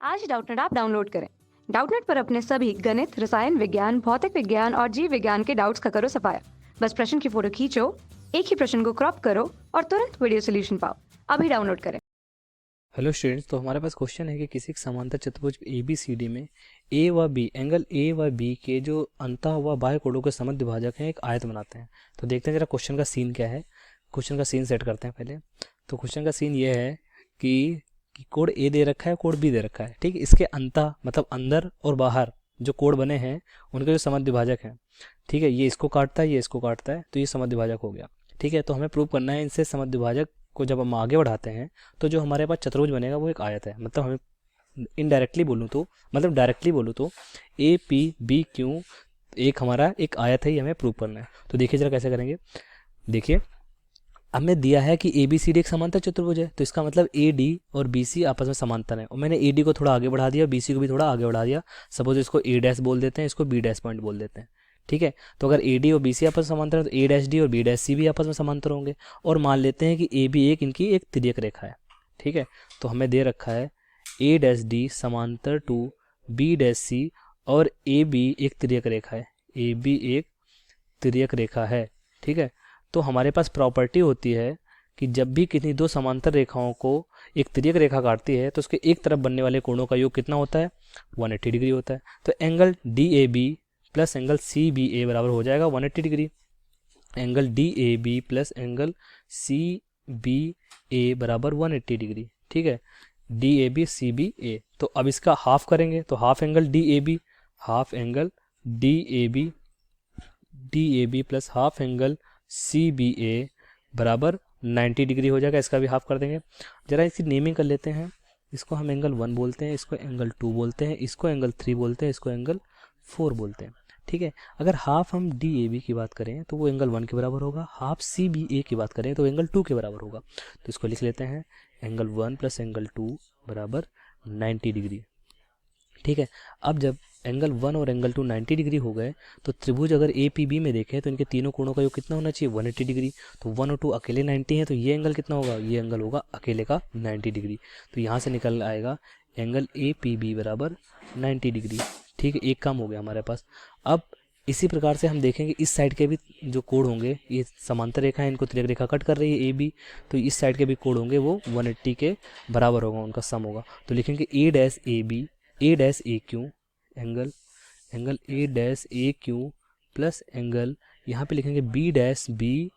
आज Doubtnut app download करें। Doubtnut पर अपने सभी गणित, रसायन विज्ञान, भौतिक विज्ञान और जीव विज्ञान के डाउट्स का करो सफाया। बस प्रश्न की फोटो खींचो, एक ही प्रश्न को क्रॉप करो और तुरंत वीडियो सोल्यूशन पाओ। अभी डाउनलोड करें। हेलो स्टूडेंट्स, तो हमारे पास क्वेश्चन है कि किसी एक समांतर चतुर्भुज ABCD में ए व बी एंगल ए व बी के जो अंतः हुआ बाह्य कोणों के समद्विभाजक हैं एक आयत बनाते हैं। तो देखते हैं जरा क्वेश्चन का सीन क्या है। क्वेश्चन का सीन सेट करते हैं पहले। तो क्वेश्चन का सीन ये है कि कोण ए दे रखा है, कोण बी दे रखा है। ठीक है, इसके अंतः मतलब अंदर और बाहर जो कोण बने हैं उनके जो समद्विभाजक हैं। ठीक है, ये इसको काटता है, ये इसको काटता है, तो ये समद्विभाजक हो गया। ठीक है, तो हमें प्रूव करना है इनसे समद्विभाजक को जब हम आगे बढ़ाते हैं तो जो हमारे पास चतुर्भुज बनेगा वो एक आयत है। मतलब हमें इनडायरेक्टली बोलूँ तो मतलब डायरेक्टली बोलूँ तो ए पी बी क्यू एक हमारा एक आयत है, ये हमें प्रूव करना है। तो देखिए जरा कैसे करेंगे। देखिए, हमें दिया है कि ए बी सी डी एक समांतर चतुर्भुज है, तो इसका मतलब ए डी और बी सी आपस में समांतर है। और मैंने ए डी को थोड़ा आगे बढ़ा दिया, बी सी को भी थोड़ा आगे बढ़ा दिया। सपोज इसको ए डैश बोल देते हैं, इसको बी डैश पॉइंट बोल देते हैं। ठीक है, तो अगर ए डी और बी सी आपस में समांतर है तो ए डैश डी और बी डैश सी भी आपस में समांतर होंगे। और मान लेते हैं कि ए बी एक इनकी एक तिर्यक रेखा है। ठीक है, तो हमें दे रखा है ए डैश डी समांतर टू बी डैश सी और ए बी एक तिर्यक रेखा है। ए बी एक तिर्यक रेखा है। ठीक है, तो हमारे पास प्रॉपर्टी होती है कि जब भी किसी दो समांतर रेखाओं को एक तिर्यक रेखा काटती है तो उसके एक तरफ बनने वाले कोणों का योग कितना होता है, 180 डिग्री होता है। तो angle D A B plus angle C B A बराबर हो जाएगा 180 degree. Angle D A B plus angle C B A बराबर 180 डिग्री। ठीक है, D A B C B A. तो अब इसका हाफ करेंगे तो half angle D A B, half angle D A B plus half angle C B A बराबर 90 degree हो जाएगा। इसका भी हाफ कर देंगे। जरा इसकी नेमिंग कर लेते हैं। इसको हम एंगल 1 बोलते हैं, इसको एंगल 2 बोलते हैं, इसको एंगल 3 बोलते हैं, इसको एंगल 4 बोलते हैं। ठीक है, अगर हाफ हम डी ए बी की बात करें तो वो एंगल 1 के बराबर होगा। हाफ सी बी ए की बात करें तो एंगल 2 के बराबर होगा। तो इसको लिख लेते हैं एंगल 1 प्लस एंगल 2 बराबर 90 डिग्री। ठीक है, अब जब एंगल 1 और एंगल 2 90 डिग्री हो गए तो त्रिभुज अगर ए पी बी में देखें तो इनके तीनों कोणों का योग कितना होना चाहिए, 180 डिग्री। तो 1 और 2 अकेले 90 है, तो ये एंगल कितना होगा, ये एंगल होगा अकेले का 90 डिग्री। तो यहाँ से निकल आएगा एंगल ए पी बी बराबर 90 डिग्री। ठीक है, एक काम हो गया हमारे पास। अब इसी प्रकार से हम देखेंगे इस साइड के भी जो कोण होंगे, ये समांतर रेखा है, इनको तिर्यक रेखा कट कर रही है ए बी, तो इस साइड के भी कोण होंगे वो 180 के बराबर होगा, उनका सम होगा। तो लिखेंगे A dash A B A dash A Q angle A dash A Q plus angle यहाँ पे लिखेंगे बी डैश बी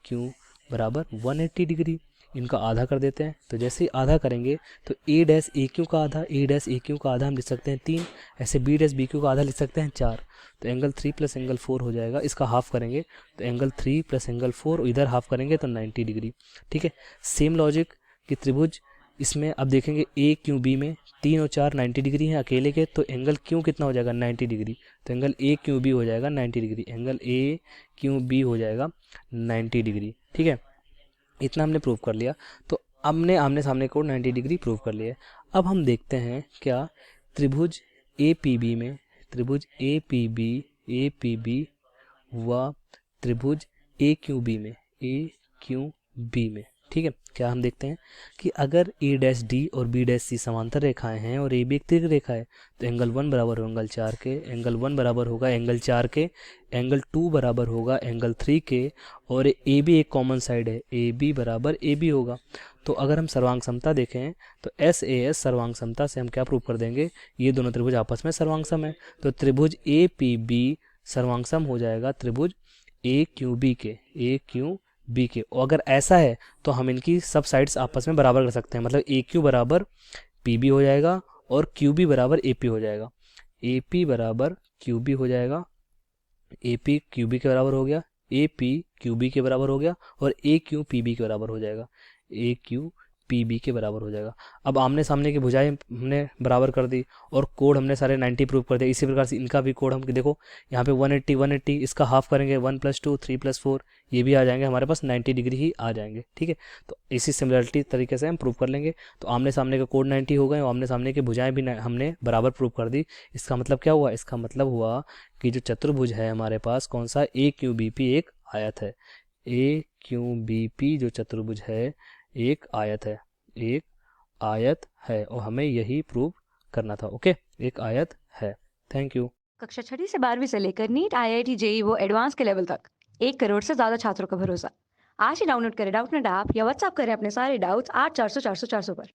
क्यू बराबर 180 डिग्री। इनका आधा कर देते हैं। तो जैसे ही आधा करेंगे तो ए डैश ए क्यू का आधा हम लिख सकते हैं 3। ऐसे बी डैश बी क्यू का आधा लिख सकते हैं 4। तो एंगल 3 प्लस एंगल 4 हो जाएगा। इसका हाफ करेंगे तो एंगल 3 प्लस एंगल 4, इधर हाफ करेंगे तो 90 डिग्री। ठीक है, सेम लॉजिक कि त्रिभुज इसमें अब देखेंगे ए क्यू बी में 3 और 4 90 डिग्री हैं अकेले के, तो एंगल क्यू कितना हो जाएगा, 90 डिग्री। तो एंगल ए क्यू बी हो जाएगा 90 degree, angle A Q B हो जाएगा 90 डिग्री। ठीक है, इतना हमने प्रूव कर लिया। तो हमने आमने सामने को 90 डिग्री प्रूव कर लिया है। अब हम देखते हैं क्या त्रिभुज ए पी बी में, त्रिभुज ए पी बी व त्रिभुज ए क्यू बी में। ठीक है, क्या हम देखते हैं कि अगर ए डैश डी और बी डैश सी समांतर रेखाएं हैं और ए बी एक तिर्यक रेखा है तो एंगल 1 बराबर होगा एंगल 4 के, एंगल 1 बराबर होगा एंगल 4 के, एंगल 2 बराबर होगा एंगल 3 के, और ए बी एक कॉमन साइड है, ए बी बराबर ए बी होगा। तो अगर हम सर्वांग समता देखें तो एस ए एस सर्वांग समता से हम क्या प्रूव कर देंगे, ये दोनों त्रिभुज आपस में सर्वांग सम है। तो त्रिभुज ए पी बी सर्वांग सम हो जाएगा त्रिभुज ए क्यू बी के। और अगर ऐसा है तो हम इनकी सब साइड्स आपस में बराबर कर सकते हैं। मतलब ए क्यू बराबर पी बी हो जाएगा और क्यू बी बराबर ए पी हो जाएगा। ए पी बराबर क्यू बी हो जाएगा, ए पी क्यू बी के बराबर हो गया, ए पी क्यू बी के बराबर हो गया, और ए क्यू पी बी के बराबर हो जाएगा, ए क्यू पी बी के बराबर हो जाएगा। अब आमने सामने की भुजाएं हमने बराबर कर दी और कोड हमने सारे 90 प्रूव कर दिए। इसी प्रकार से इनका भी कोड हम देखो यहाँ पे 180 इसका हाफ करेंगे 1 + 2 3 + 4 ये भी आ जाएंगे, हमारे पास 90 डिग्री ही आ जाएंगे। ठीक है, तो इसी सिमिलरिटी तरीके से हम प्रूव कर लेंगे। तो आमने सामने के कोड 90 हो गए और आमने सामने की भुजाएं भी हमने बराबर प्रूव कर दी। इसका मतलब क्या हुआ, इसका मतलब हुआ कि जो चतुर्भुज है हमारे पास कौन सा, ए क्यू बी पी एक आयत है। ए क्यू बी पी जो चतुर्भुज है एक आयत है। एक आयत है और हमें यही प्रूव करना था। ओके, एक आयत है। Thank you. कक्षा 6ठी से 12वीं से लेकर नीट, IIT, JEE वो एडवांस के लेवल तक 1 करोड़ से ज्यादा छात्रों का भरोसा। आज ही डाउनलोड करें डाउटनेट ऐप या व्हाट्सएप करें अपने सारे डाउट्स 8400 400 400 पर।